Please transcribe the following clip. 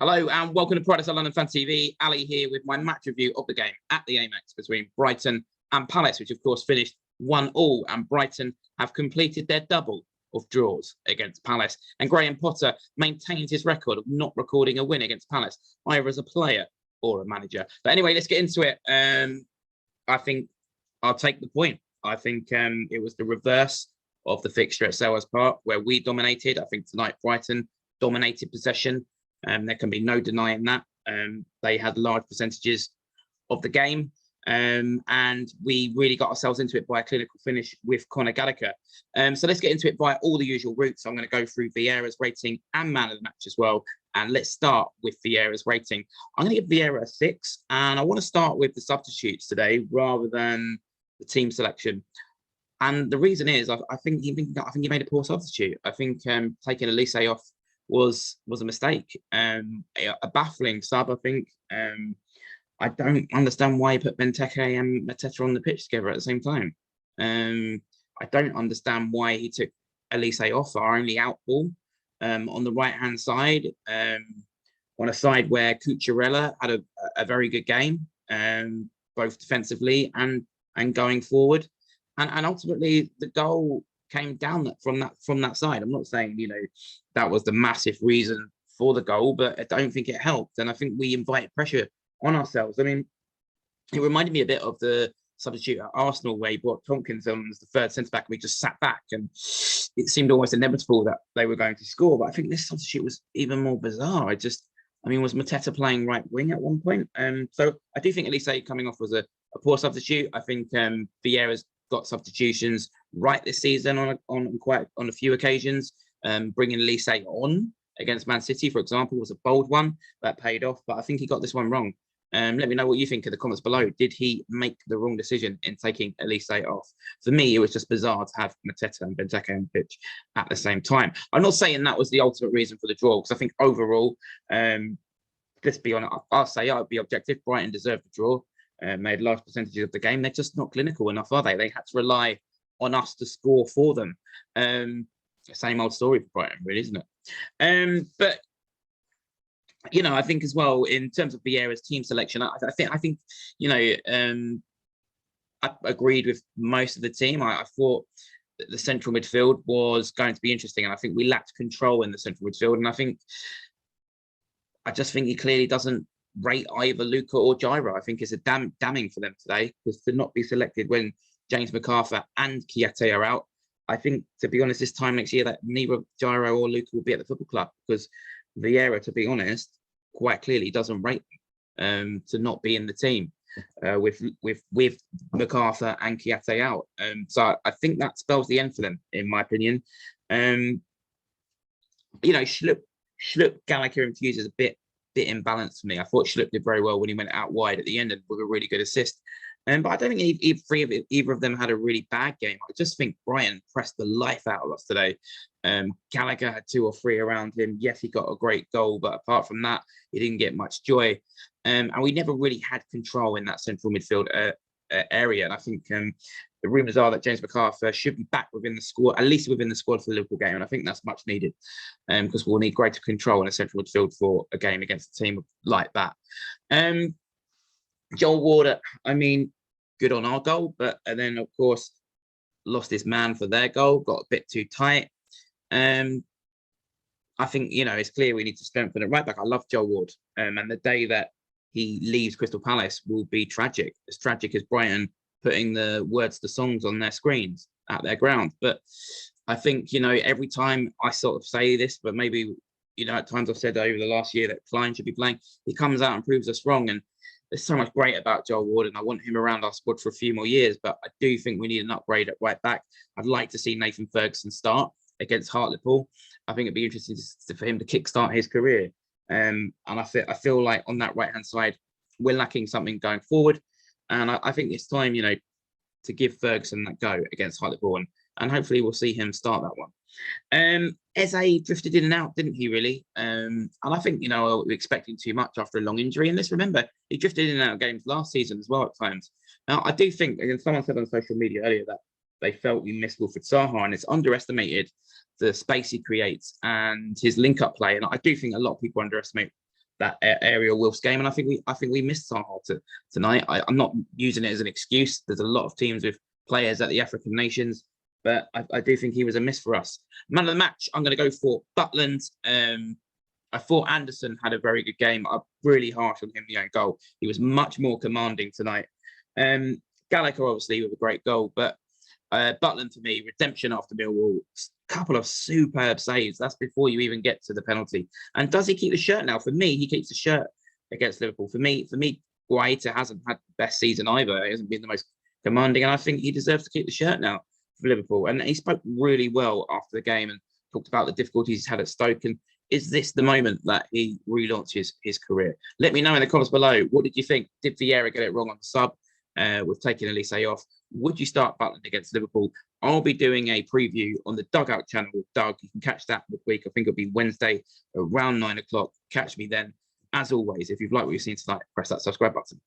Hello and welcome to Pride London Fan TV. Ali here with my match review of the game at the Amex between Brighton and Palace, which of course finished 1-1, and Brighton have completed their double of draws against Palace. And Graham Potter maintains his record of not recording a win against Palace, either as a player or a manager. But anyway, let's get into it. I think I'll take the point. I think it was the reverse of the fixture at Selhurst Park where we dominated. I think tonight Brighton dominated possession. There can be no denying that. They had large percentages of the game, and we really got ourselves into it by a clinical finish with Conor Gallagher. So let's get into it by all the usual routes. I'm going to go through Vieira's rating and man of the match as well. And let's start with Vieira's rating. I'm going to give Vieira a 6, and I want to start with the substitutes today rather than the team selection. And the reason is I think he made a poor substitute. I think taking Elise off was a mistake, a baffling sub. I think I don't understand why he put Benteke and Mateta on the pitch together at the same time. I don't understand why he took Elise off, our only out ball, on the right hand side, on a side where Cucurella had a very good game, both defensively and going forward, and ultimately the goal came down from that side. I'm not saying that was the massive reason for the goal, but I don't think it helped, and I think we invited pressure on ourselves. I mean, it reminded me a bit of the substitute at Arsenal where he brought Tompkins on as the third centre back, and we just sat back, and it seemed almost inevitable that they were going to score. But I think this substitute was even more bizarre. Was Mateta playing right wing at one point? So I do think Elise coming off was a poor substitute. I think Vieira's got substitutions right this season on a few occasions. Bringing Elise on against Man City, for example, was a bold one that paid off, but I think he got this one wrong. Let me know what you think in the comments below. Did he make the wrong decision in taking Elise off? For me, it was just bizarre to have Mateta and Benteke on the pitch at the same time. I'm not saying that was the ultimate reason for the draw, because I think overall, let's be honest, I'll be objective. Brighton deserved the draw. Made large percentages of the game. They're just not clinical enough, are they? They had to rely on us to score for them. Same old story for Brighton, really, isn't it? But I think as well in terms of Vieira's team selection, I think I agreed with most of the team. I thought that the central midfield was going to be interesting, and I think we lacked control in the central midfield, and I just think he clearly doesn't rate either Luca or Vieira. I think it's a damning for them today, because to not be selected when James McArthur and Kiete are out, I think, to be honest, this time next year that neither Vieira or Luca will be at the football club, because Vieira, to be honest, quite clearly doesn't rate them to not be in the team with McArthur and Kiete out. So I think that spells the end for them, in my opinion. Schlupp, Gallagher and Fuse is a bit imbalanced for me. I thought Schlupp did very well when he went out wide at the end and with a really good assist. But I don't think either of them had a really bad game. I just think Brighton pressed the life out of us today. Gallagher had 2 or 3 around him. Yes, he got a great goal, but apart from that, he didn't get much joy. And we never really had control in that central midfield area. And I think the rumours are that James McArthur should be back within the squad, at least within the squad for the Liverpool game. And I think that's much needed, because we'll need greater control in a central midfield for a game against a team like that. Joel Ward, good on our goal, but then of course lost his man for their goal, got a bit too tight. I think it's clear we need to strengthen it right back. I love Joel Ward, and the day that he leaves Crystal Palace will be tragic. As tragic as Brighton putting the words to songs on their screens at their ground. But I think every time I sort of say this, but maybe at times I've said over the last year that Klein should be playing, he comes out and proves us wrong. And there's so much great about Joel Ward, and I want him around our squad for a few more years, but I do think we need an upgrade at right back. I'd like to see Nathan Ferguson start against Hartlepool. I think it'd be interesting for him to kickstart his career. And I feel like on that right-hand side, we're lacking something going forward. And I think it's time, to give Ferguson that go against Hartlepool, and hopefully we'll see him start that one. Eze drifted in and out, didn't he, really? And I think, we were expecting too much after a long injury. And let's remember, he drifted in and out of games last season as well at times. Now, I do think, and someone said on social media earlier that they felt we missed Wilfried Zaha, and it's underestimated the space he creates and his link-up play. And I do think a lot of people underestimate aerial Wolves game, and I think we missed Zaha tonight. I'm not using it as an excuse. There's a lot of teams with players at the African nations, but I do think he was a miss for us. Man of the match, I'm going to go for Butland. I thought Anderson had a very good game. I'm really harsh on him, the own goal. He was much more commanding tonight. Gallagher, obviously, with a great goal, but Butland, for me, redemption after Millwall. Couple of superb saves. That's before you even get to the penalty. And does he keep the shirt now? For me, he keeps the shirt against Liverpool. For me, Guaita hasn't had the best season either. He hasn't been the most commanding, and I think he deserves to keep the shirt now for Liverpool. And he spoke really well after the game and talked about the difficulties he's had at Stoke. And is this the moment that he relaunches his career? Let me know in the comments below. What did you think? Did Vieira get it wrong on the sub? With taking Elise off? Would you start Butland against Liverpool? I'll be doing a preview on the Dugout channel with Doug. You can catch that midweek. I think it'll be Wednesday around 9 o'clock. Catch me then. As always, if you've liked what you've seen tonight, press that subscribe button.